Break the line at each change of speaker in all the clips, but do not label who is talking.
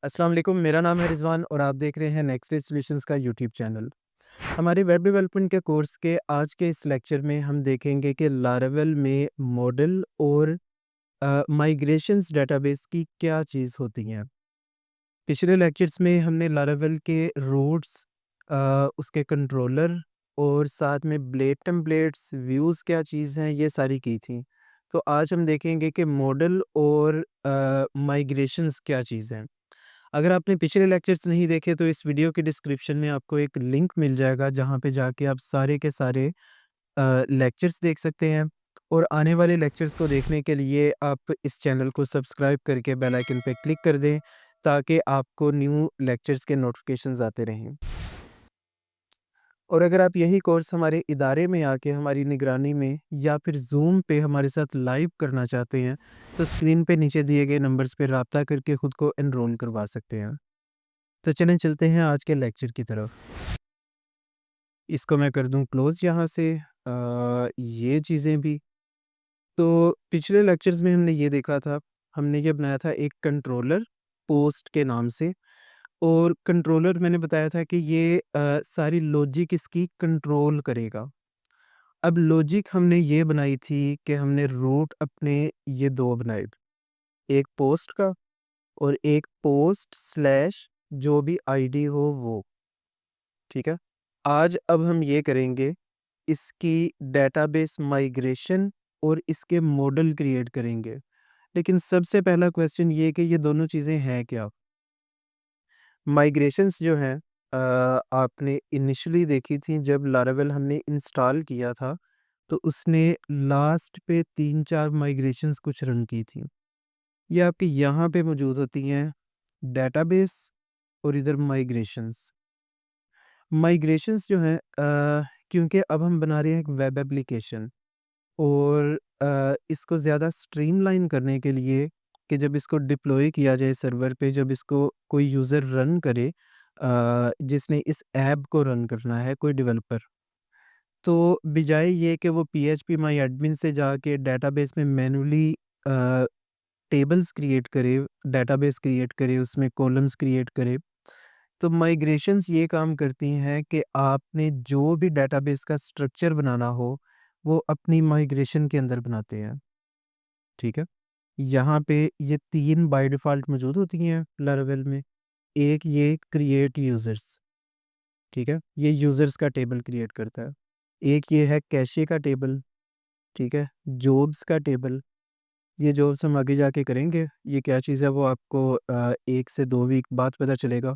अस्सलाम वालेकुम, मेरा नाम है रिज़वान और आप देख रहे हैं नेक्स्ट डे सॉल्यूशंस का यूट्यूब चैनल। हमारे वेब डेवलपमेंट के कोर्स के आज के इस लेक्चर में हम देखेंगे कि लारावेल में मॉडल और माइग्रेशंस डेटाबेस की क्या चीज़ होती हैं। पिछले लेक्चर्स में हमने लारावेल के रूट्स, उसके कंट्रोलर और साथ में ब्लेड टेम्पलेट्स, व्यूज़ क्या चीज़ हैं, ये सारी की थी। तो आज हम देखेंगे कि मॉडल और माइग्रेशंस क्या चीज़ हैं। अगर आपने पिछले लेक्चर्स नहीं देखे तो इस वीडियो के डिस्क्रिप्शन में आपको एक लिंक मिल जाएगा जहाँ पे जाके आप सारे के सारे लेक्चर्स देख सकते हैं और आने वाले लेक्चर्स को देखने के लिए आप इस चैनल को सब्सक्राइब करके बेल आइकन पे क्लिक कर दें ताकि आपको न्यू लेक्चर्स के नोटिफिकेशंस आते रहें। और अगर आप यही कोर्स हमारे इदारे में आके हमारी निगरानी में या फिर ज़ूम पे हमारे साथ लाइव करना चाहते हैं तो स्क्रीन पे नीचे दिए गए नंबर्स पे राब्ता करके खुद को एनरोल करवा सकते हैं। तो चलें चलते हैं आज के लेक्चर की तरफ। इसको मैं कर दूँ क्लोज़ यहाँ से, ये चीज़ें भी। तो पिछले लेक्चर्स में हमने ये देखा था, हमने ये बनाया था एक कंट्रोलर पोस्ट के नाम से और कंट्रोलर मैंने बताया था कि ये सारी लॉजिक इसकी कंट्रोल करेगा। अब लॉजिक हमने ये बनाई थी कि हमने रूट अपने ये 2 बनाए, एक पोस्ट का और एक पोस्ट स्लैश जो भी आईडी हो वो, ठीक है? आज अब हम ये करेंगे, इसकी डेटाबेस माइग्रेशन और इसके मॉडल क्रिएट करेंगे। लेकिन सबसे पहला क्वेश्चन ये कि ये दोनों चीज़ें हैं क्या? माइग्रेशंस जो हैं आपने इनिशियली देखी थी जब लारावेल हमने इंस्टॉल किया था, तो उसने लास्ट पे 3-4 माइग्रेशंस कुछ रन की थी। ये आपकी यहाँ पे मौजूद होती हैं, डेटाबेस और इधर माइग्रेशंस। माइग्रेशंस जो हैं क्योंकि अब हम बना रहे हैं एक वेब एप्लीकेशन और इसको ज़्यादा स्ट्रीमलाइन करने के लिए कि जब इसको डिप्लॉय किया जाए सर्वर पे, जब इसको कोई यूज़र रन करे, जिसने इस ऐप को रन करना है, कोई डेवलपर, तो बजाय ये कि वो पीएचपी माय एडमिन से जाके डेटाबेस में मैन्युअली अ, टेबल्स क्रिएट करे, डेटाबेस क्रिएट करे, उसमें कॉलम्स क्रिएट करे, तो माइग्रेशंस ये काम करती हैं कि आपने जो भी डेटाबेस का स्ट्रक्चर बनाना हो, वो अपनी माइग्रेशन के अंदर बनाते हैं, ठीक है? यहाँ पे ये 3 बाय डिफ़ॉल्ट मौजूद होती हैं लारावेल में। एक ये क्रिएट यूज़र्स, ठीक है? ये यूज़र्स का टेबल क्रिएट करता है। एक ये है कैशे का टेबल, ठीक है? जॉब्स का टेबल, ये जॉब्स हम आगे जाके करेंगे, ये क्या चीज़ है वो आपको 1 से 2 वीक बाद पता चलेगा।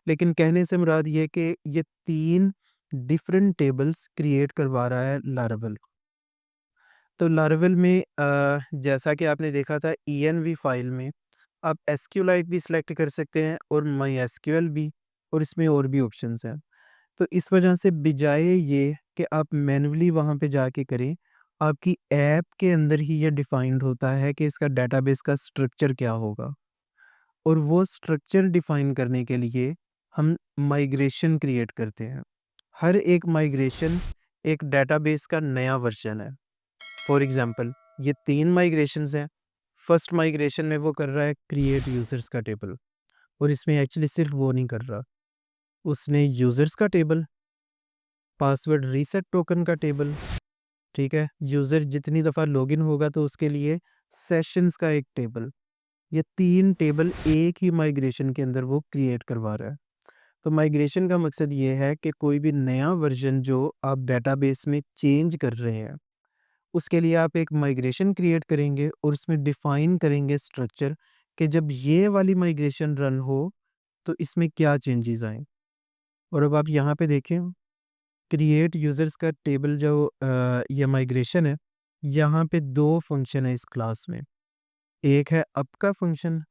लेकिन कहने से मुराद ये है कि ये 3 डिफरेंट टेबल्स क्रिएट करवा रहा है लारावेल। तो लारावेल में जैसा कि आपने देखा था ENV फाइल में आप एसक्यूएलाइट भी सिलेक्ट कर सकते हैं और माईएसक्यूएल भी, और इसमें और भी ऑप्शंस हैं। तो इस वजह से बजाय ये कि आप मैन्युअली वहाँ पे जाके करें, आपकी ऐप के अंदर ही ये डिफाइंड होता है कि इसका डेटाबेस का स्ट्रक्चर क्या होगा। और वो स्ट्रक्चर डिफाइन करने के लिए हम माइग्रेशन क्रिएट करते हैं। हर एक माइग्रेशन एक डेटाबेस का नया वर्जन है। फॉर एग्जांपल ये 3 माइग्रेशंस हैं। फर्स्ट माइग्रेशन में वो कर रहा है क्रिएट यूज़र्स का टेबल और इसमें एक्चुअली सिर्फ वो नहीं कर रहा। उसने यूज़र्स का टेबल, पासवर्ड रीसेट टोकन का टेबल, ठीक है? यूज़र जितनी दफ़ा लॉगिन होगा तो उसके लिए सेशंस का एक टेबल। ये 3 टेबल एक ही माइग्रेशन के अंदर वो क्रिएट करवा रहा है। तो माइग्रेशन का मकसद ये है कि कोई भी नया वर्ज़न जो आप डेटाबेस में चेंज कर रहे हैं, उसके लिए आप एक माइग्रेशन क्रिएट करेंगे और उसमें डिफ़ाइन करेंगे स्ट्रक्चर कि जब ये वाली माइग्रेशन रन हो, तो इसमें क्या चेंजेज़ आएँ। और अब आप यहाँ पे देखें, क्रिएट यूज़र्स का टेबल जो ये माइग्रेशन है, यहाँ पे 2 फंक्शन है इस क्लास में। एक है अप का फंक्शन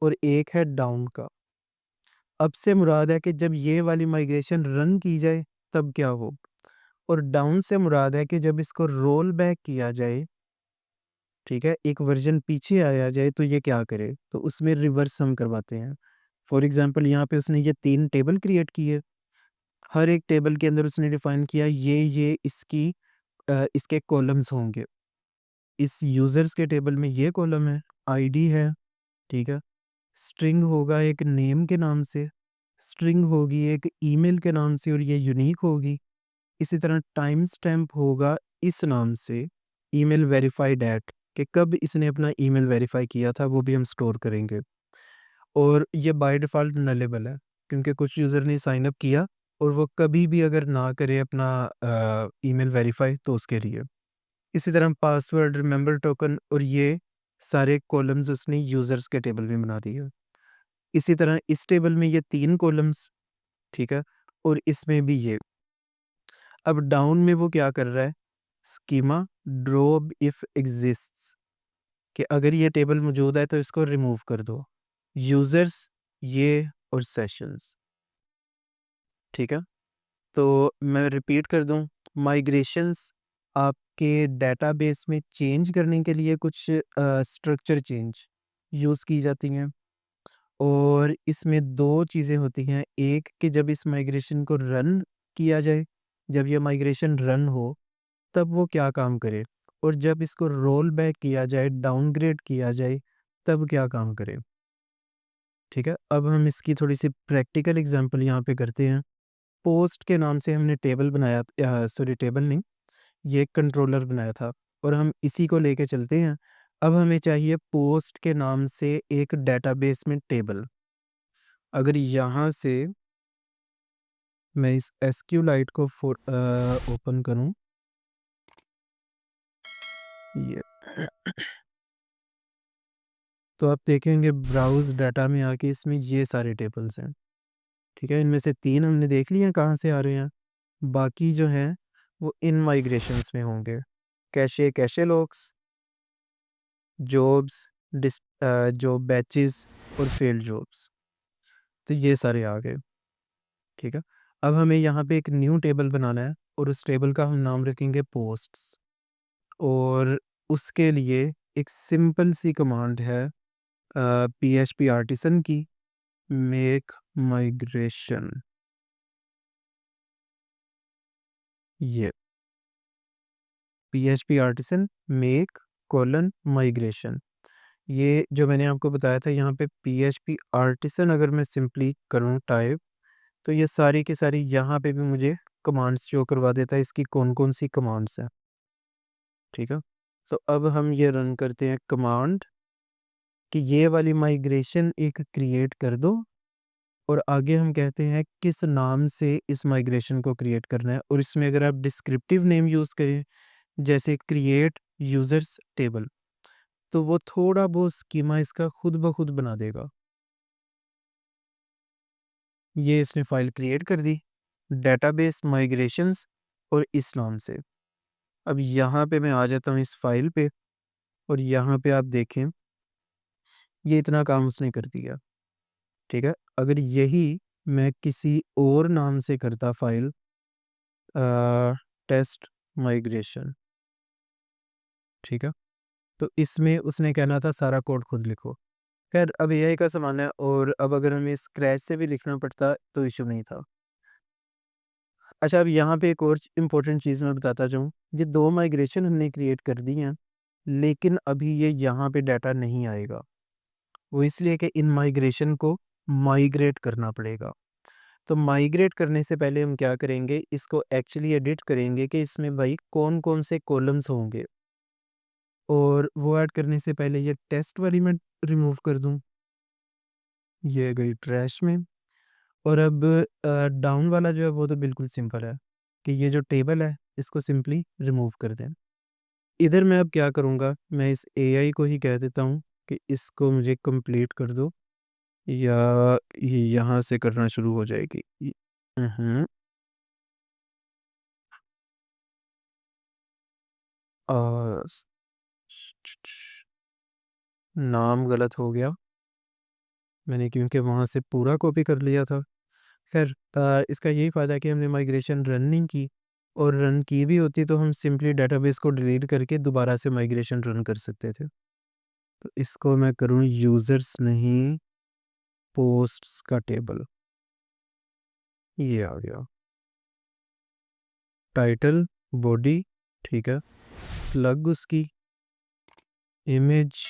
और एक है डाउन का। अप से मुराद है कि जब ये वाली माइग्रेशन रन की जाए, तब क्या हो? और डाउन से मुराद है कि जब इसको रोल बैक किया जाए, ठीक है? एक वर्ज़न पीछे आया जाए तो ये क्या करे? तो उसमें रिवर्स हम करवाते हैं। फॉर एग्ज़ाम्पल यहाँ पे उसने ये 3 टेबल क्रिएट किए। हर एक टेबल के अंदर उसने डिफ़ाइन किया ये इसकी इसके कॉलम्स होंगे। इस यूज़र्स के टेबल में ये कॉलम है, आईडी है, ठीक है? स्ट्रिंग होगा एक नेम के नाम से, स्ट्रिंग होगी एक ईमेल के नाम से और ये यूनिक होगी। इसी तरह टाइम स्टैम्प होगा इस नाम से, ईमेल वेरीफाइड एट, कि कब इसने अपना ईमेल वेरीफाई किया था वो भी हम स्टोर करेंगे। और ये बाय डिफ़ॉल्ट नलेबल है, क्योंकि कुछ यूज़र ने साइन अप किया और वो कभी भी अगर ना करे अपना ईमेल वेरीफाई तो उसके लिए। इसी तरह पासवर्ड, रिमेंबर टोकन और ये सारे कॉलम्स उसने यूज़र्स के टेबल में बना दिए। इसी तरह इस टेबल में ये 3 कॉलम्स, ठीक है? और इसमें भी ये। अब डाउन में वो क्या कर रहा है? स्कीमा ड्रॉप इफ एक्सिस्ट्स, कि अगर ये टेबल मौजूद है तो इसको रिमूव कर दो। यूज़र्स ये और सेशंस, ठीक है? तो मैं रिपीट कर दूँ, माइग्रेशंस आपके डेटाबेस में चेंज करने के लिए कुछ स्ट्रक्चर चेंज यूज़ की जाती हैं और इसमें 2 चीज़ें होती हैं। एक कि जब इस माइग्रेशन को रन किया जाए, जब ये माइग्रेशन रन हो तब वो क्या काम करे, और जब इसको रोल बैक किया जाए, डाउनग्रेड किया जाए, तब क्या काम करे, ठीक है? अब हम इसकी थोड़ी-सी प्रैक्टिकल एग्ज़ाम्पल यहाँ पे करते हैं। पोस्ट के नाम से हमने टेबल बनाया, सॉरी टेबल नहीं, ये एक कंट्रोलर बनाया था और हम इसी को लेके चलते हैं। अब हमें चाहिए पोस्ट के नाम से एक डेटाबेस में टेबल। अगर यहाँ से मैं इस एसक्यूलाइट को ओपन करूँ, ये तो आप देखेंगे ब्राउज़ डाटा में आके इसमें ये सारे टेबल्स हैं, ठीक है? इनमें से 3 हमने देख लिए हैं कहाँ से आ रहे हैं, बाकी जो हैं वो इन माइग्रेशंस में होंगे। Cache, cache locks, jobs, job batches और फेल्ड जॉब्स, तो ये सारे आ गए, ठीक है? अब हमें यहाँ पे एक न्यू टेबल बनाना है और उस टेबल का हम नाम रखेंगे पोस्ट्स, और उसके लिए एक सिंपल सी कमांड है पीएचपी आर्टिसन की, मेक माइग्रेशन, ये PHP artisan make colon migration. ये जो मैंने आपको बताया था यहाँ पे पीएचपी आर्टिसन अगर मैं सिंपली करूँ टाइप, तो ये सारी की सारी यहाँ पे भी मुझे कमांड्स शो करवा देता है, इसकी कौन-कौन सी कमांड्स हैं, ठीक है? तो अब हम ये रन करते हैं कमांड कि ये वाली माइग्रेशन एक क्रिएट कर दो, और आगे हम कहते हैं किस नाम से इस माइग्रेशन को क्रिएट करना है, और इसमें अगर आप डिस्क्रिप्टिव नेम यूज़ करें जैसे क्रिएट यूज़र्स टेबल, तो वो थोड़ा बहुत स्कीमा इसका खुद ब खुद बना देगा। ये इसने फ़ाइल क्रिएट कर दी, डेटाबेस माइग्रेशंस और इस नाम से। अब यहाँ पे मैं आ जाता हूँ इस फ़ाइल पे और यहाँ पे आप देखें, ये इतना काम उसने कर दिया, ठीक है? अगर यही मैं किसी और नाम से करता फ़ाइल, टेस्ट माइग्रेशन, ठीक है? तो इसमें उसने कहना था सारा कोड खुद लिखो। ख़ैर अब एआई का ज़माना है और अब अगर हमें स्क्रैच से भी लिखना पड़ता तो इश्यू नहीं था। अच्छा, अब यहाँ पे एक और इम्पोर्टेंट चीज़ मैं बताता जाऊँ, ये 2 माइग्रेशन हमने क्रिएट कर दी हैं, लेकिन अभी ये यहाँ पे डाटा नहीं आएगा। वो इसलिए कि इन माइग्रेशन को माइग्रेट करना पड़ेगा। तो माइग्रेट करने से पहले हम क्या करेंगे, इसको एक्चुअली एडिट करेंगे कि इसमें भाई कौन-कौन से कॉलम्स होंगे, और वो ऐड करने से पहले ये टेस्ट वाली मैं रिमूव कर दूँ, ये गई ट्रैश में। और अब डाउन वाला जो है वो तो बिल्कुल सिंपल है कि ये जो टेबल है इसको सिंपली रिमूव कर दें। इधर मैं अब क्या करूँगा, मैं इस एआई को ही कह देता हूँ कि इसको मुझे कंप्लीट कर दो, या ये यहाँ से करना शुरू हो जाएगी। हम्म, आ, स- नाम गलत हो गया, मैंने क्योंकि वहाँ से पूरा कॉपी कर लिया था। खैर इसका यही फ़ायदा है कि हमने माइग्रेशन रन नहीं की, और रन की भी होती तो हम सिंपली डेटाबेस को डिलीट करके दोबारा से माइग्रेशन रन कर सकते थे। तो इसको मैं करूँ यूज़र्स नहीं, पोस्ट्स का टेबल, ये आ गया। टाइटल, बॉडी, ठीक है, स्लग उसकी, इमेज,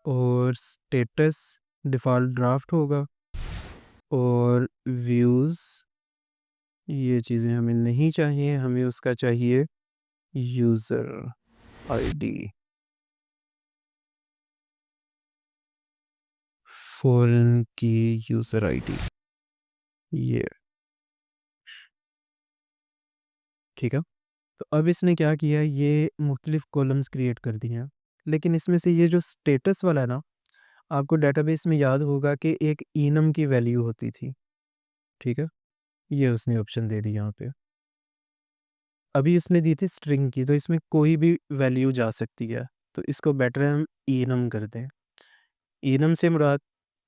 और स्टेटस डिफ़ॉल्ट ड्राफ्ट होगा और व्यूज़ ये चीज़ें हमें नहीं चाहिए, हमें उसका चाहिए यूज़र आईडी, फ़ॉरेन की यूज़र आईडी ये, ठीक है? तो अब इसने क्या किया, ये मुख्तलिफ़ कॉलम्स क्रिएट कर दिए हैं। लेकिन इसमें से ये जो स्टेटस वाला है ना, आपको डेटाबेस में याद होगा कि एक enum की वैल्यू होती थी, ठीक है? ये उसने ऑप्शन दे दी यहाँ पे। अभी इसने दी थी स्ट्रिंग की, तो इसमें कोई भी वैल्यू जा सकती है, तो इसको बेटर है हम enum कर दें। enum से मुराद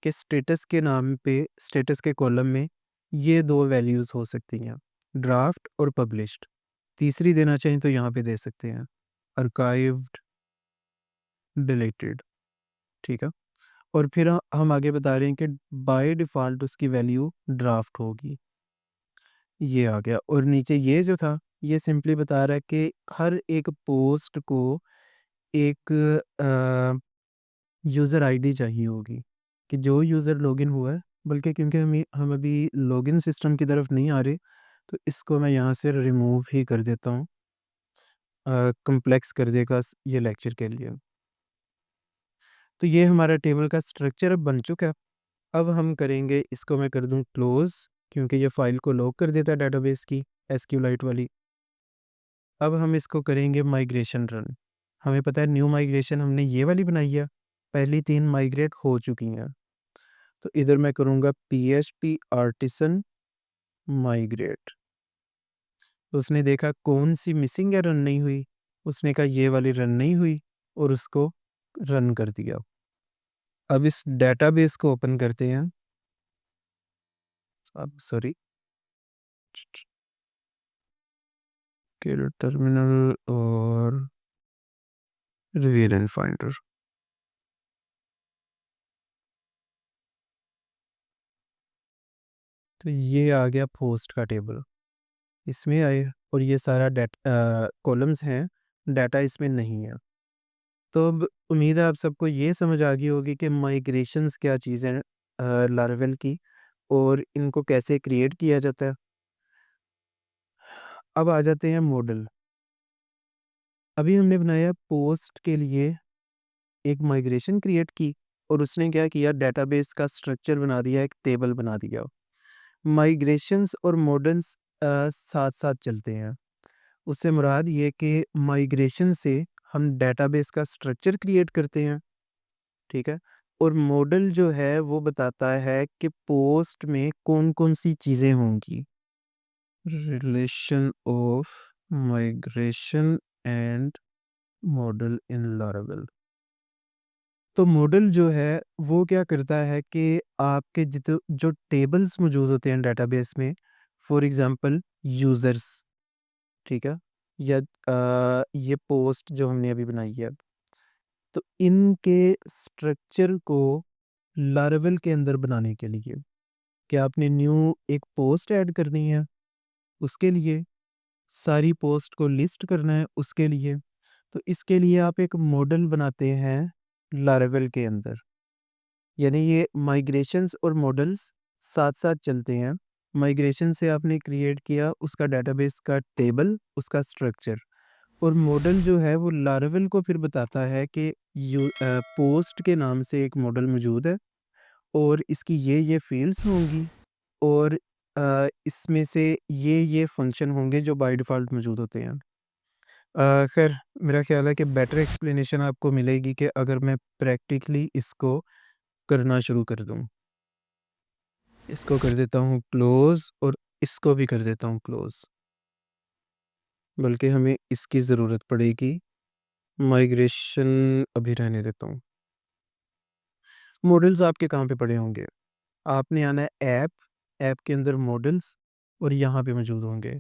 के स्टेटस के नाम पे स्टेटस के कॉलम में ये 2 वैल्यूज़ हो सकती हैं, ड्राफ्ट और पब्लिश्ड। तीसरी देना चाहें तो यहाँ पे दे सकते हैं, आर्काइव्ड, डिलीटेड, ठीक है? और फिर हम आगे बता रहे हैं कि बाय डिफ़ॉल्ट उसकी वैल्यू ड्राफ्ट होगी, ये आ गया। और नीचे ये जो था, ये सिंपली बता रहा है कि हर एक पोस्ट को एक यूज़र आईडी चाहिए होगी, कि जो यूज़र लॉगिन हुआ है, बल्कि क्योंकि हम अभी लॉगिन सिस्टम की तरफ नहीं आ रहे, तो इसको मैं यहाँ से रिमूव ही कर देता हूँ। कॉम्प्लेक्स कर देगा ये लेक्चर के लिए। तो ये हमारा टेबल का स्ट्रक्चर अब बन चुका है। अब हम करेंगे, इसको मैं कर दूँ क्लोज़, क्योंकि ये फ़ाइल को लॉक कर देता है डेटाबेस की, एसक्यूलाइट वाली। अब हम इसको करेंगे माइग्रेशन रन। हमें पता है न्यू माइग्रेशन हमने ये वाली बनाई है, पहली 3 माइग्रेट हो चुकी हैं। तो इधर मैं करूँगा पीएचपी आर्टिसन माइग्रेट। तो उसने देखा कौन-सी मिसिंग है, रन नहीं हुई। उसने कहा ये वाली रन नहीं हुई और उसको रन कर दिया। अब इस डेटाबेस को ओपन करते हैं। अब सॉरी, टर्मिनल और रिवील एंड फाइंडर। तो ये आ गया पोस्ट का टेबल, इसमें आए और ये सारा कॉलम्स हैं, डाटा इसमें नहीं है। तो अब उम्मीद है आप सबको ये समझ आ गई होगी कि माइग्रेशंस क्या चीज़ है लारावेल की, और इनको कैसे क्रिएट किया जाता है। अब आ जाते हैं मॉडल। अभी हमने बनाया पोस्ट के लिए एक माइग्रेशन क्रिएट की, और उसने क्या किया, डेटाबेस का स्ट्रक्चर बना दिया, एक टेबल बना दिया। माइग्रेशंस और मॉडल्स साथ-साथ चलते हैं। उससे मुराद ये कि माइग्रेशन से हम डेटाबेस का स्ट्रक्चर क्रिएट करते हैं, ठीक है? और मॉडल जो है वो बताता है कि पोस्ट में कौन-कौन सी चीज़ें होंगी। Relation of migration and model in Laravel. तो मॉडल जो है वो क्या करता है कि आपके जो टेबल्स मौजूद होते हैं डेटाबेस में, फॉर एग्जांपल यूज़र्स, ठीक है? या ये पोस्ट जो हमने अभी बनाई है, तो इनके स्ट्रक्चर को लारावेल के अंदर बनाने के लिए, कि आपने न्यू एक पोस्ट ऐड करनी है, उसके लिए सारी पोस्ट को लिस्ट करना है, उसके लिए, तो इसके लिए आप एक मॉडल बनाते हैं लारावेल के अंदर। यानी ये माइग्रेशंस और मॉडल्स साथ-साथ चलते हैं। माइग्रेशन से आपने क्रिएट किया उसका डेटाबेस का टेबल, उसका स्ट्रक्चर, और मॉडल जो है वो लारावेल को फिर बताता है कि पोस्ट के नाम से एक मॉडल मौजूद है और इसकी ये फ़ील्ड्स होंगी, और इसमें से ये फ़ंक्शन होंगे जो बाय डिफ़ॉल्ट मौजूद होते हैं। खैर मेरा ख़्याल है कि बेटर एक्सप्लेनेशन आपको मिलेगी कि अगर मैं प्रैक्टिकली इसको करना शुरू कर दूँ। इसको कर देता हूँ क्लोज़ और इसको भी कर देता हूँ क्लोज़, बल्कि हमें इसकी ज़रूरत पड़ेगी। माइग्रेशन अभी रहने देता हूँ। मॉडल्स आपके कहाँ पे पड़े होंगे? आपने आना है ऐप, ऐप के अंदर मॉडल्स, और यहाँ पे मौजूद होंगे।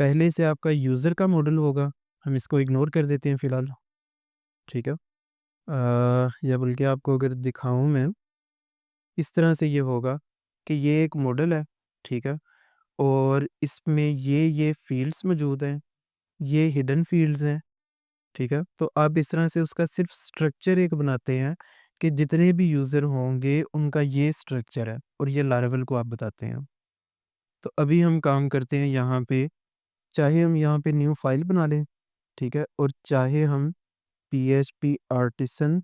पहले से आपका यूज़र का मॉडल होगा, हम इसको इग्नोर कर देते हैं फ़िलहाल, ठीक है? या बल्कि आपको अगर दिखाऊँ मैं, इस तरह से ये होगा कि ये एक मॉडल है, ठीक है? और इसमें ये फ़ील्ड्स मौजूद हैं, ये हिडन फ़ील्ड्स हैं, ठीक है? तो आप इस तरह से उसका सिर्फ़ स्ट्रक्चर एक बनाते हैं कि जितने भी यूज़र होंगे उनका ये स्ट्रक्चर है और ये लारावेल को आप बताते हैं। तो अभी हम काम करते हैं यहाँ पे, चाहे हम यहाँ पे न्यू फाइल बना लें, ठीक है? और चाहे हम PHP artisan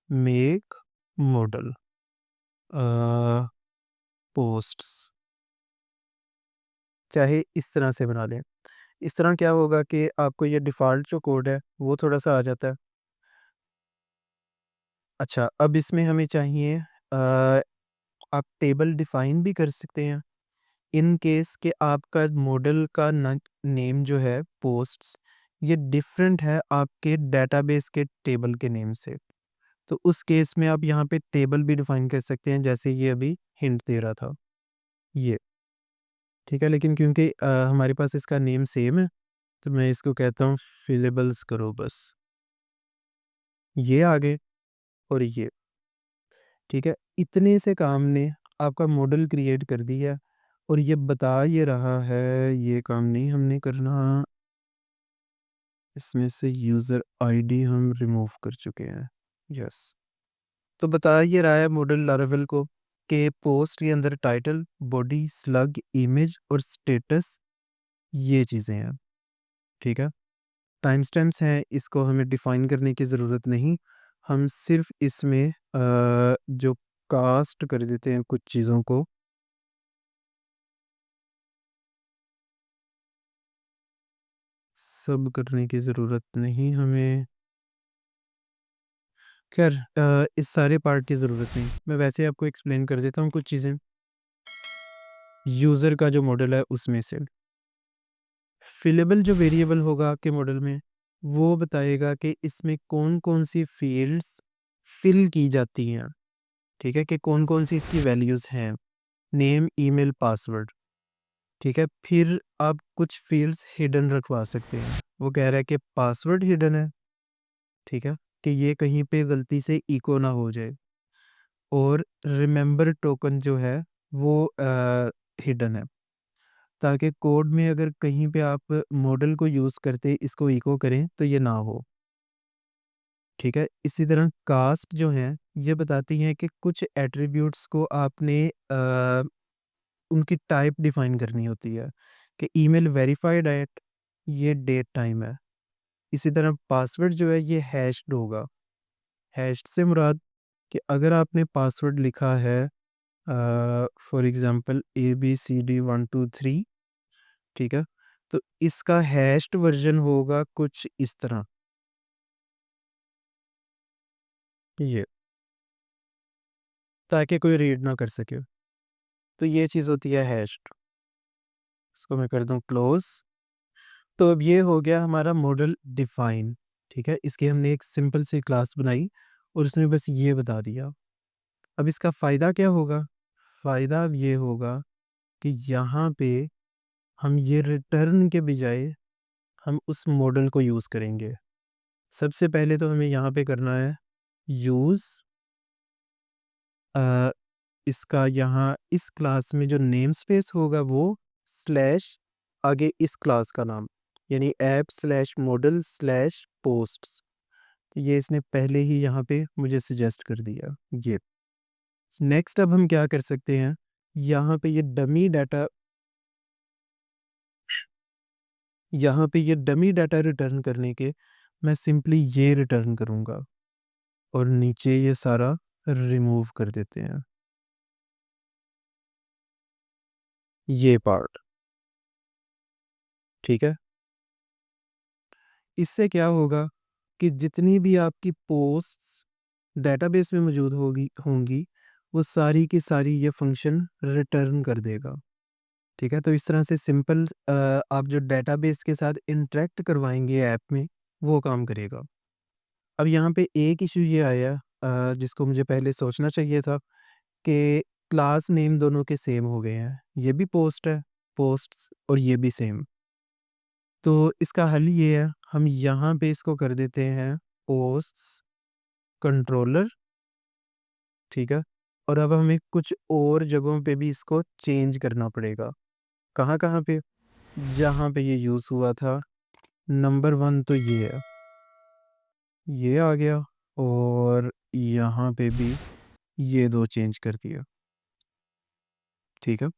make model posts, चाहे इस तरह से बना लें। इस तरह क्या होगा कि आपको ये डिफ़ॉल्ट जो कोड है वो थोड़ा-सा आ जाता है। अच्छा, अब इसमें हमें चाहिए आप टेबल डिफ़ाइन भी कर सकते हैं। इन केस कि आपका मॉडल का न नेम जो है पोस्ट्स, ये डिफरेंट है आपके डेटाबेस के टेबल के नेम से। तो उस केस में आप यहाँ पे टेबल भी डिफाइन कर सकते हैं, जैसे ये अभी हिंट दे रहा था, ये। ठीक है? लेकिन क्योंकि हमारे पास इसका नेम सेम है, तो मैं इसको कहता हूँ फिलेबल्स करो बस। ये आगे और ये, ठीक है? इतने से काम ने आपका मॉडल क्रिएट कर दिया और ये बता ये रहा है, ये काम नहीं हमने करना, इसमें से यूज़र आईडी हम रिमूव कर चुके हैं। यस। तो बता ये रहा है मॉडल लारावेल को कि पोस्ट के अंदर टाइटल, बॉडी, स्लग, इमेज और स्टेटस ये चीज़ें हैं, ठीक है? टाइम स्टैम्प्स हैं, इसको हमें डिफ़ाइन करने की ज़रूरत नहीं। हम सिर्फ़ इसमें जो कास्ट कर देते हैं कुछ चीज़ों को, सब करने की ज़रूरत नहीं हमें। ख़ैर इस सारे पार्ट की ज़रूरत नहीं। मैं वैसे ही आपको एक्सप्लेन कर देता हूँ कुछ चीज़ें। यूज़र का जो मॉडल है उसमें से फिलेबल जो वेरिएबल होगा आपके मॉडल में, वो बताएगा कि इसमें कौन-कौन सी फ़ील्ड्स फ़िल की जाती हैं, ठीक है? कि कौन-कौन सी इसकी वैल्यूज़ हैं। नेम, ईमेल, पासवर्ड, ठीक है? फिर आप कुछ फ़ील्ड्स हिडन रखवा सकते हैं। वो कह रहा है कि पासवर्ड हिडन है, ठीक है? कि ये कहीं पे गलती से इको ना हो जाए। और रिमेंबर टोकन जो है वो हिडन है, ताकि कोड में अगर कहीं पे आप मॉडल को यूज़ करते इसको इको करें तो ये ना हो, ठीक है? इसी तरह कास्ट जो है ये बताती हैं कि कुछ एट्रीब्यूट्स को आपने उनकी टाइप डिफाइन करनी होती है कि ईमेल वेरिफाइड एट, ये डेट टाइम है। इसी तरह पासवर्ड जो है ये हैश्ड होगा। हैश्ड से मुराद कि अगर आपने पासवर्ड लिखा है फॉर एग्जांपल ABCD123, ठीक है? तो इसका हैश्ड वर्ज़न होगा कुछ इस तरह, ये, ताकि कोई रीड ना कर सके। तो ये चीज़ होती है हैश्ड। इसको मैं कर दूँ क्लोज़। तो अब ये हो गया हमारा मॉडल डिफ़ाइन, ठीक है? इसकी हमने एक सिंपल सी क्लास बनाई और उसने बस ये बता दिया। अब इसका फ़ायदा क्या होगा? फ़ायदा अब ये होगा कि यहाँ पे हम ये रिटर्न के बजाय हम उस मॉडल को यूज़ करेंगे। सबसे पहले तो हमें यहाँ पे करना है यूज़ अ, इसका यहाँ इस क्लास में जो नेम स्पेस होगा वो स्लैश आगे इस क्लास का नाम, यानी app slash model slash posts. ये इसने पहले ही यहाँ पे मुझे सजेस्ट कर दिया, ये। नेक्स्ट अब हम क्या कर सकते हैं, यहाँ पे ये डमी डाटा, यहाँ पे ये डमी डाटा रिटर्न करने के मैं सिंपली ये रिटर्न करूँगा और नीचे ये सारा रिमूव कर देते हैं, ये पार्ट, ठीक है? इससे क्या होगा कि जितनी भी आपकी पोस्ट्स डेटाबेस में मौजूद होंगी, वो सारी की सारी ये फ़ंक्शन रिटर्न कर देगा, ठीक है? तो इस तरह से सिंपल आप जो डेटाबेस के साथ इंटरैक्ट करवाएँगे ऐप में, वो काम करेगा। अब यहाँ पे एक इश्यू ये आया जिसको मुझे पहले सोचना चाहिए था कि क्लास नेम दोनों के सेम हो गए हैं। ये भी पोस्ट है, पोस्ट्स, और ये भी सेम। तो इसका हल ये है, हम यहाँ पे इसको कर देते हैं पोस्ट्स कंट्रोलर, ठीक है? और अब हमें कुछ और जगहों पे भी इसको चेंज करना पड़ेगा। कहाँ-कहाँ पे? जहाँ पे ये यूज़ हुआ था, नंबर 1 तो ये है। ये आ गया और यहाँ पे भी ये 2 चेंज कर दिया, ठीक है?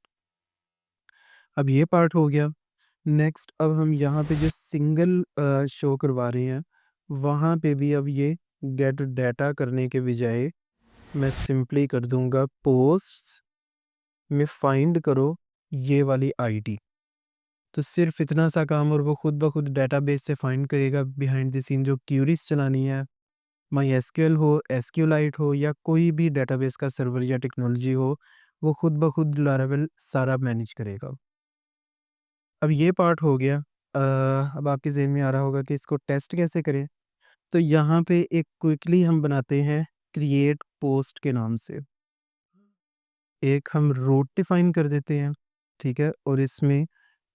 अब ये पार्ट हो गया। नेक्स्ट अब हम यहाँ पे जो सिंगल शो करवा रहे हैं, वहाँ पे भी अब ये गेट डाटा करने के बजाय मैं सिंपली कर दूँगा पोस्ट्स में फाइंड करो ये वाली आईडी। तो सिर्फ़ इतना सा काम और वो खुद ब खुद डेटाबेस से फाइंड करेगा बिहाइंड द सीन जो क्यूरीज़ चलानी है, माईएसक्यूएल हो, एसक्यूलाइट हो या कोई भी डेटाबेस का सर्वर या टेक्नोलॉजी हो, वो खुद ब खुद लारावेल सारा मैनेज करेगा। अब ये पार्ट हो गया। अब आपके ज़हन में आ रहा होगा कि इसको टेस्ट कैसे करें? तो यहाँ पे एक क्विकली हम बनाते हैं क्रिएट पोस्ट के नाम से। एक हम रूट डिफ़ाइन कर देते हैं, ठीक है? और इसमें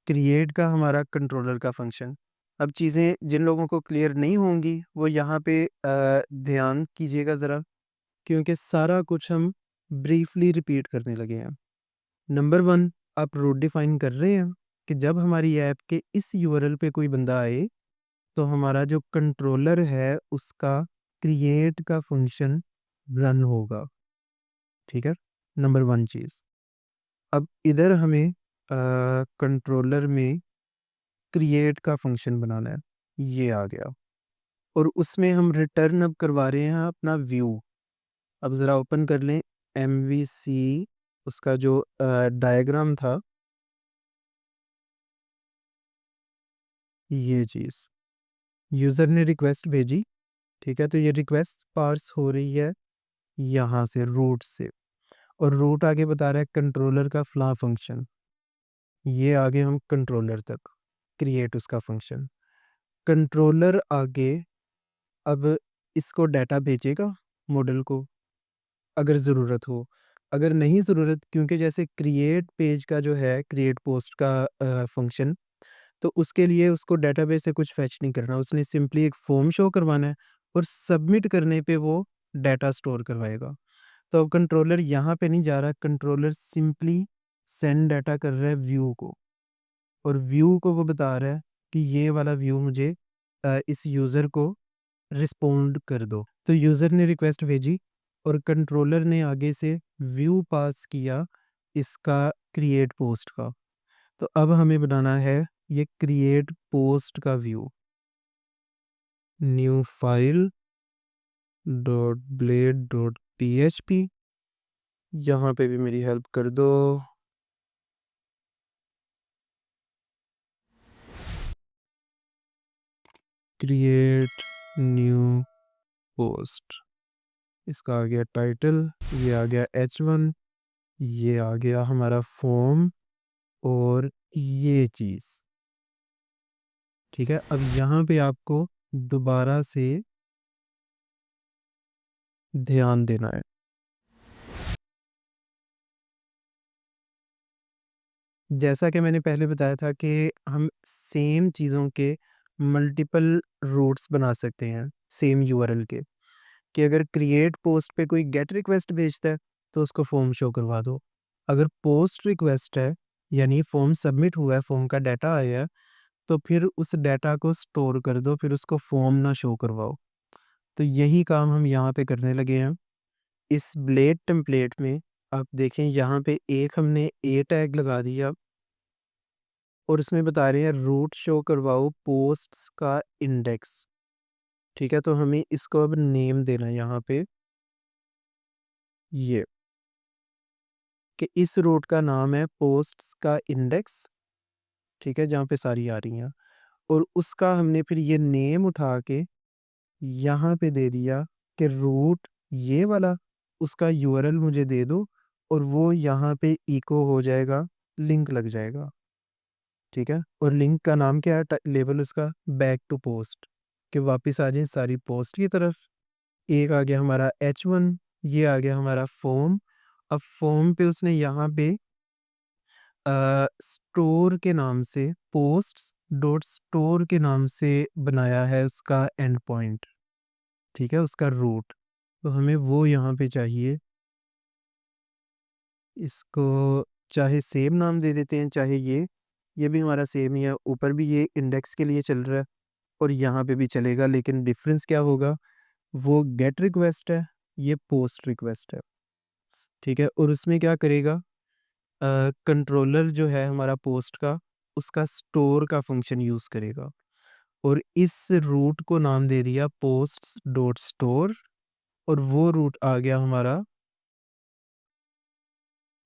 क्रिएट का हमारा कंट्रोलर का फंक्शन। अब चीज़ें जिन लोगों को क्लियर नहीं होंगी, वो यहाँ पे ध्यान कीजिएगा ज़रा, क्योंकि सारा कुछ हम ब्रीफली रिपीट करने लगे हैं। नंबर 1, आप रूट डिफ़ाइन कर रहे हैं कि जब हमारी ऐप के इस यूआरएल पे कोई बंदा आए, तो हमारा जो कंट्रोलर है, उसका क्रिएट का फंक्शन रन होगा, ठीक है? नंबर 1 चीज़। अब इधर हमें कंट्रोलर में क्रिएट का फंक्शन बनाना है, ये आ गया। और उसमें हम रिटर्न अब करवा रहे हैं अपना व्यू। अब ज़रा ओपन कर लें एमवीसी, उसका जो डायग्राम था, ये चीज़। यूज़र ने रिक्वेस्ट भेजी, ठीक है? तो ये रिक्वेस्ट पार्स हो रही है यहाँ से, रूट से। और रूट आगे बता रहा है कंट्रोलर का फलाँ फंक्शन। ये आगे हम कंट्रोलर तक, क्रिएट उसका फंक्शन। कंट्रोलर आगे अब इसको डाटा भेजेगा मॉडल को, अगर ज़रूरत हो। अगर नहीं ज़रूरत, क्योंकि जैसे क्रिएट पेज का जो है, क्रिएट पोस्ट का फंक्शन, तो उसके लिए उसको डेटाबेस से कुछ फेच नहीं करना, उसने सिंपली एक फॉर्म शो करवाना है और सबमिट करने पे वो डाटा स्टोर करवाएगा। तो अब कंट्रोलर यहाँ पे नहीं जा रहा, कंट्रोलर सिंपली सेंड डाटा कर रहा है व्यू को, और व्यू को वो बता रहा है कि ये वाला व्यू मुझे इस यूज़र को रिस्पॉन्ड कर दो। तो यूज़र ने रिक्वेस्ट भेजी और कंट्रोलर ने आगे से व्यू पास किया इसका क्रिएट पोस्ट का। तो अब हमें बनाना है ये क्रिएट पोस्ट का view. New file dot blade dot PHP, यहाँ पे भी मेरी हेल्प कर दो। क्रिएट न्यू पोस्ट, इसका आ गया टाइटल, ये आ गया h1, ये आ गया हमारा फॉर्म और ये चीज़, ठीक है? अब यहाँ पे आपको दोबारा से ध्यान देना है। जैसा कि मैंने पहले बताया था कि हम सेम चीज़ों के मल्टीपल रूट्स बना सकते हैं, सेम यूआरएल के। कि अगर क्रिएट पोस्ट पे कोई गेट रिक्वेस्ट भेजता है, तो उसको फॉर्म शो करवा दो। अगर पोस्ट रिक्वेस्ट है, यानी फॉर्म सबमिट हुआ है, फॉर्म का डाटा आया है, तो फिर उस डाटा को स्टोर कर दो, फिर उसको फॉर्म ना शो करवाओ। तो यही काम हम यहाँ पे करने लगे हैं। इस ब्लेड टेम्पलेट में आप देखें, यहाँ पे एक हमने ए टैग लगा दिया और इसमें बता रहे हैं रूट शो करवाओ पोस्ट्स का इंडेक्स, ठीक है? तो हमें इसको अब नेम देना है यहाँ पे, ये कि इस रूट का नाम है पोस्ट्स का इंडेक्स, ठीक है? जहाँ पे सारी आ रही हैं, और उसका हमने फिर ये नेम उठा के यहाँ पे दे दिया कि रूट ये वाला, उसका यूआरएल मुझे दे दो, और वो यहाँ पे इको हो जाएगा, लिंक लग जाएगा, ठीक है? और लिंक का नाम क्या है, लेबल उसका बैक टू पोस्ट, कि वापस आ जाए सारी पोस्ट की तरफ। एक आ गया हमारा h1, ये आ गया हमारा फॉर्म। अब फॉर्म पे उसने यहाँ पे स्टोर के नाम से, पोस्ट्स डॉट स्टोर के नाम से बनाया है उसका एंड पॉइंट, ठीक है? उसका रूट। तो हमें वो यहाँ पे चाहिए, इसको चाहे सेम नाम दे देते हैं, चाहे ये भी हमारा सेम ही है, ऊपर भी ये इंडेक्स के लिए चल रहा है और यहाँ पे भी चलेगा, लेकिन डिफरेंस क्या होगा, वो गेट रिक्वेस्ट है, ये पोस्ट रिक्वेस्ट है, ठीक है? और उसमें क्या करेगा, कंट्रोलर जो है हमारा पोस्ट का, उसका स्टोर का फंक्शन यूज़ करेगा और इस रूट को नाम दे दिया पोस्ट्स डॉट स्टोर और वो रूट आ गया हमारा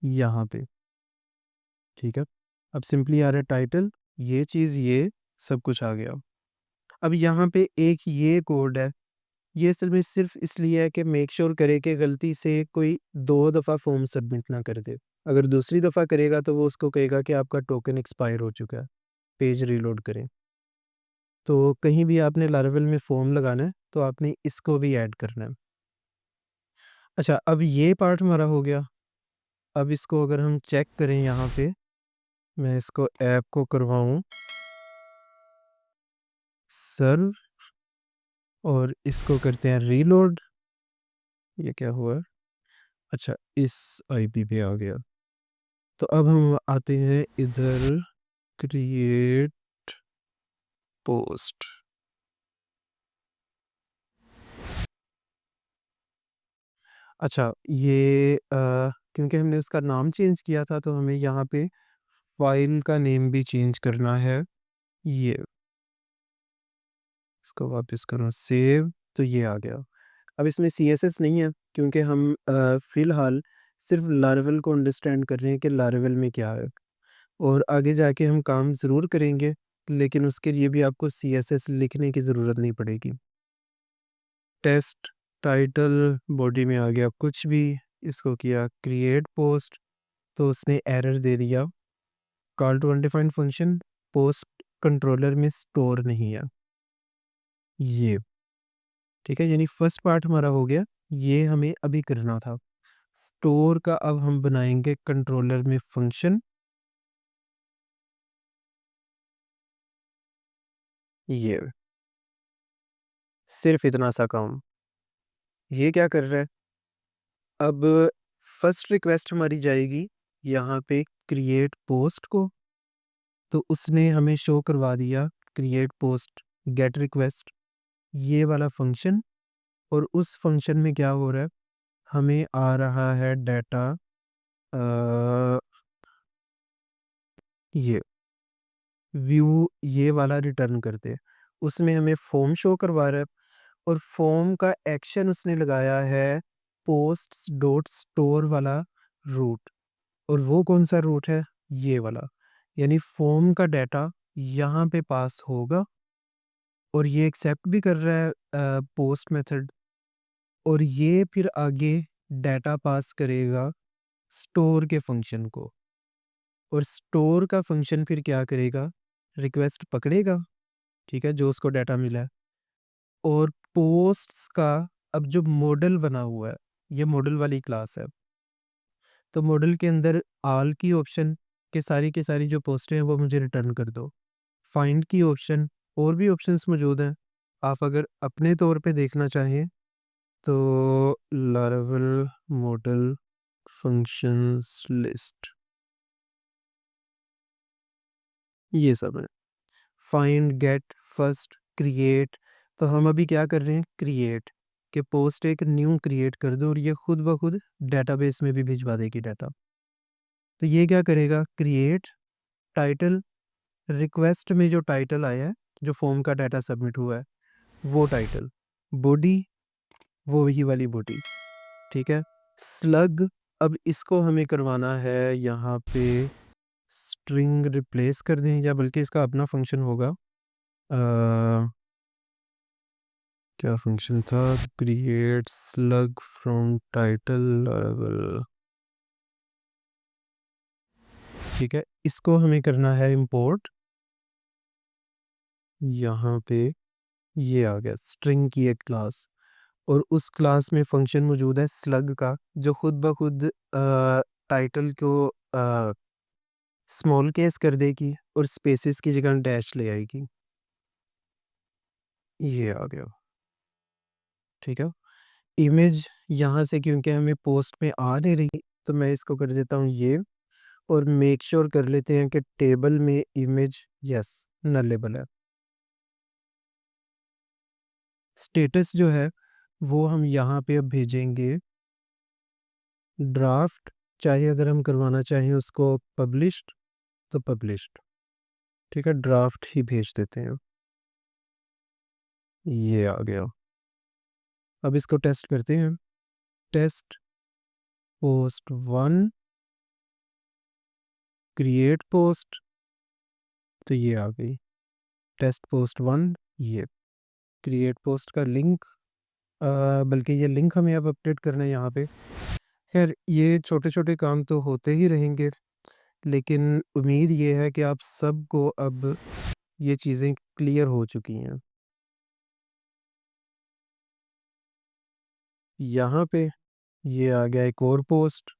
यहाँ पे, ठीक है? अब सिंपली आ रहा है टाइटल, ये चीज़, ये सब कुछ आ गया। अब यहाँ पे एक ये कोड है, ये असल में सिर्फ़ इसलिए है कि मेक श्योर करे कि गलती से कोई 2 दफ़ा फॉर्म सबमिट ना कर दे। अगर दूसरी दफ़ा करेगा तो वो उसको कहेगा कि आपका टोकन एक्सपायर हो चुका है, पेज रीलोड करें। तो कहीं भी आपने लारावेल में फॉर्म लगाना है, तो आपने इसको भी ऐड करना है। अच्छा, अब ये पार्ट हमारा हो गया। अब इसको अगर हम चेक करें यहाँ पे, मैं इसको ऐप को करवाऊँ सर्व और इसको करते हैं रीलोड। ये क्या हुआ? अच्छा, इस आईपी पे आ गया। तो अब हम आते हैं इधर क्रिएट पोस्ट। अच्छा, ये क्योंकि हमने उसका नाम चेंज किया था तो हमें यहाँ पे फ़ाइल का नेम भी चेंज करना है। ये इसको वापस करो सेव, तो ये आ गया। अब इसमें सीएसएस नहीं है क्योंकि हम फ़िलहाल सिर्फ़ लारावेल को अंडरस्टैंड कर रहे हैं कि लारावेल में क्या है और आगे जाके हम काम ज़रूर करेंगे, लेकिन उसके लिए भी आपको सीएसएस लिखने की ज़रूरत नहीं पड़ेगी। टेस्ट टाइटल बॉडी में आ गया कुछ भी, इसको किया क्रिएट पोस्ट तो उसने एरर दे दिया, call to undefined function post controller में स्टोर नहीं है। ये ठीक है, यानी फर्स्ट पार्ट हमारा हो गया, ये हमें अभी करना था। स्टोर का अब हम बनाएंगे कंट्रोलर में फंक्शन, ये सिर्फ इतना सा काम। ये क्या कर रहा है, अब फर्स्ट रिक्वेस्ट हमारी जाएगी यहाँ पे क्रिएट पोस्ट को, तो उसने हमें शो करवा दिया क्रिएट पोस्ट गेट रिक्वेस्ट, ये वाला फंक्शन। और उस फंक्शन में क्या हो रहा है, हमें आ रहा है डाटा, ये व्यू ये वाला रिटर्न करते हैं, उसमें हमें फॉर्म शो करवा रहा है और फॉर्म का एक्शन उसने लगाया है पोस्ट्स डॉट स्टोर वाला रूट। और वो कौन सा रूट है, ये वाला, यानी फॉर्म का डाटा यहाँ पे पास होगा और ये एक्सेप्ट भी कर रहा है पोस्ट मेथड और ये फिर आगे डाटा पास करेगा स्टोर के फंक्शन को और स्टोर का फंक्शन फिर क्या करेगा, रिक्वेस्ट पकड़ेगा, ठीक है, जो उसको डाटा मिला है। और पोस्ट्स का अब जो मॉडल बना हुआ है, ये मॉडल वाली क्लास है, तो मॉडल के अंदर ऑल की ऑप्शन के सारी जो पोस्टें हैं वो मुझे रिटर्न कर दो। फाइंड की ऑप्शन, और भी ऑप्शंस मौजूद हैं, आप अगर अपने तौर पे देखना चाहें तो लारावेल मॉडल फंक्शंस लिस्ट, ये सब है। फाइंड गेट फर्स्ट क्रिएट, तो हम अभी क्या कर रहे हैं, क्रिएट के पोस्ट एक न्यू क्रिएट कर दो और ये खुद ब खुद डेटाबेस में भी भिजवा देगी डाटा। तो ये क्या करेगा, क्रिएट टाइटल, रिक्वेस्ट में जो टाइटल आया है, जो फॉर्म का डाटा सबमिट हुआ है वो टाइटल, बॉडी वो वही वाली बॉडी, ठीक है। स्लग, अब इसको हमें करवाना है यहाँ पे स्ट्रिंग रिप्लेस कर दें या बल्कि इसका अपना फंक्शन होगा, क्या फंक्शन था, create slug from title level, ठीक है। इसको हमें करना है इंपोर्ट, यहाँ पे ये आ गया स्ट्रिंग की एक क्लास और उस क्लास में फंक्शन मौजूद है स्लग का, जो खुद ब खुद टाइटल को स्मॉल केस कर देगी और स्पेसेस की जगह डैश ले आएगी, ये आ गया, ठीक है। इमेज यहाँ से क्योंकि हमें पोस्ट में आ नहीं रही तो मैं इसको कर देता हूँ ये, और मेक श्योर कर लेते हैं कि टेबल में इमेज यस नलेबल है। स्टेटस जो है वो हम यहाँ पे अब भेजेंगे ड्राफ्ट, चाहे अगर हम करवाना चाहें उसको पब्लिश्ड तो पब्लिश्ड, ठीक है? ड्राफ्ट ही भेज देते हैं। ये आ गया। अब इसको टेस्ट करते हैं। टेस्ट पोस्ट 1 क्रिएट पोस्ट, तो ये आ गई टेस्ट पोस्ट 1। ये क्रिएट पोस्ट का लिंक, बल्कि ये लिंक हमें अब अपडेट करना है यहाँ पे। खैर ये छोटे-छोटे काम तो होते ही रहेंगे, लेकिन उम्मीद ये है कि आप सबको अब ये चीज़ें क्लियर हो चुकी हैं। यहाँ पे ये आ गया एक और पोस्ट,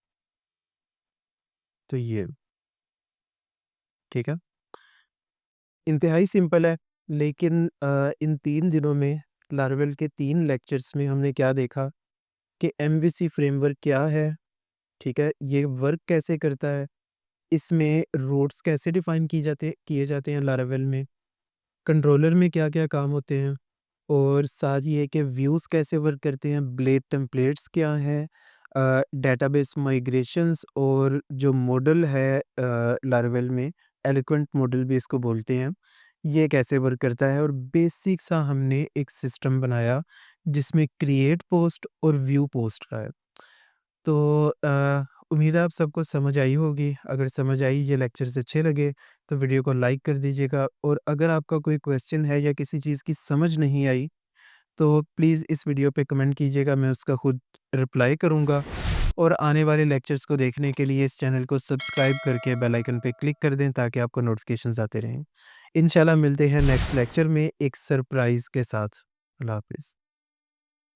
तो ये ठीक है। इंतहाई सिंपल है, लेकिन इन 3 दिनों में लारवेल के 3 लेक्चर्स में हमने क्या देखा कि एमवीसी फ्रेमवर्क क्या है, ठीक है? ये वर्क कैसे करता है, इसमें रूट्स कैसे डिफ़ाइन किए जाते हैं लारावेल में, कंट्रोलर में क्या-क्या काम होते हैं, और साथ ये कि व्यूज़ कैसे वर्क करते हैं, ब्लेड टेम्पलेट्स क्या हैं, डेटाबेस माइग्रेशंस, और जो मॉडल है लारावेल में एलोक्वेंट मॉडल भी इसको बोलते हैं, ये कैसे वर्क करता है। और बेसिक सा हमने एक सिस्टम बनाया जिसमें क्रिएट पोस्ट और व्यू पोस्ट का है। तो उम्मीद है आप सबको समझ आई होगी। अगर समझ आई, ये लेक्चर्स अच्छे लगे तो वीडियो को लाइक कर दीजिएगा, और अगर आपका कोई क्वेश्चन है या किसी चीज़ की समझ नहीं आई तो प्लीज़ इस वीडियो पे कमेंट कीजिएगा, मैं उसका खुद रिप्लाई करूँगा। और आने वाले लेक्चर्स को देखने के लिए इस चैनल को सब्सक्राइब करके बेल आइकन पे क्लिक कर दें ताकि आपको नोटिफिकेशंस आते रहें। इंशाल्लाह मिलते हैं नेक्स्ट लेक्चर में एक सरप्राइज़ के साथ। अल्लाह हाफ़िज़।